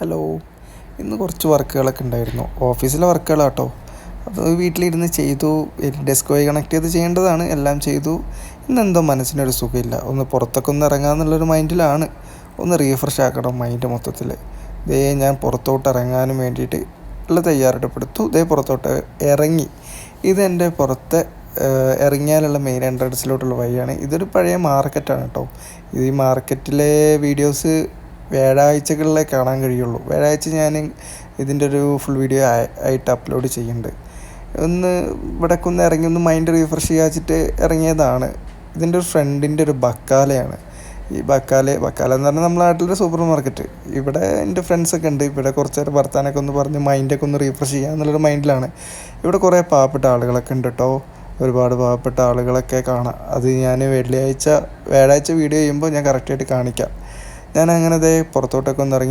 Hello. ഇന്ന് കുറച്ച് വർക്കുകളൊക്കെ ഉണ്ടായിരുന്നു. ഓഫീസിലെ വർക്കുകളാട്ടോ. അത് വീട്ടിലിരുന്ന് ചെയ്തു. ഡെസ്ക് വഴി കണക്ട് ചെയ്ത് ചെയ്യേണ്ടതാണ്. എല്ലാം ചെയ്തു. ഇന്നെന്തോ മനസ്സിനൊരു സുഖമില്ല. ഒന്ന് പുറത്തൊക്കെ ഒന്ന് ഇറങ്ങാമെന്നുള്ളൊരു മൈൻഡിലാണ്. ഒന്ന് റീഫ്രഷ് ആക്കണം മൈൻഡ് മൊത്തത്തിൽ. ഞാൻ പുറത്തോട്ട് ഇറങ്ങാനും വേണ്ടിയിട്ട് ഉള്ള തയ്യാറെടുപ്പെടുത്തു. പുറത്തോട്ട് ഇറങ്ങി. ഇതെൻ്റെ പുറത്തെ ഇറങ്ങിയാലുള്ള മെയിൻ എൻട്രൻസിലോട്ടുള്ള വഴിയാണ്. ഇതൊരു പഴയ മാർക്കറ്റാണ് കേട്ടോ. ഈ മാർക്കറ്റിലെ വീഡിയോസ് വ്യാഴാഴ്ചകളിലേ കാണാൻ കഴിയുള്ളൂ. വ്യാഴാഴ്ച ഞാൻ ഇതിൻ്റെ ഒരു ഫുൾ വീഡിയോ ആയിട്ട് അപ്ലോഡ് ചെയ്യുന്നുണ്ട്. ഇവിടേക്ക് ഒന്ന് ഇറങ്ങി ഒന്ന് മൈൻഡ് റീഫ്രഷ് ചെയ്യാച്ചിട്ട് ഇറങ്ങിയതാണ്. ഇതിൻ്റെ ഒരു ഫ്രണ്ടിൻ്റെ ഒരു ബക്കാലയാണ്. ഈ ബക്കാല എന്ന് പറഞ്ഞാൽ നമ്മുടെ നാട്ടിലൊരു സൂപ്പർ മാർക്കറ്റ്. ഇവിടെ എൻ്റെ ഫ്രണ്ട്സൊക്കെ ഉണ്ട്. ഇവിടെ കുറച്ച് നേരം വർത്താനൊക്കെ ഒന്ന് പറഞ്ഞ് മൈൻഡൊക്കെ ഒന്ന് റീഫ്രഷ് ചെയ്യുക എന്നുള്ളൊരു മൈൻഡിലാണ്. ഇവിടെ കുറേ പാവപ്പെട്ട ആളുകളൊക്കെ ഉണ്ട് കേട്ടോ. ഒരുപാട് പാവപ്പെട്ട ആളുകളൊക്കെ കാണാം. അത് ഞാൻ വ്യാഴാഴ്ച വീഡിയോ ചെയ്യുമ്പോൾ ഞാൻ കറക്റ്റായിട്ട് കാണിക്കാം. ഞാൻ അങ്ങനെ പുറത്തോട്ടൊക്കെ ഒന്ന് ഇറങ്ങി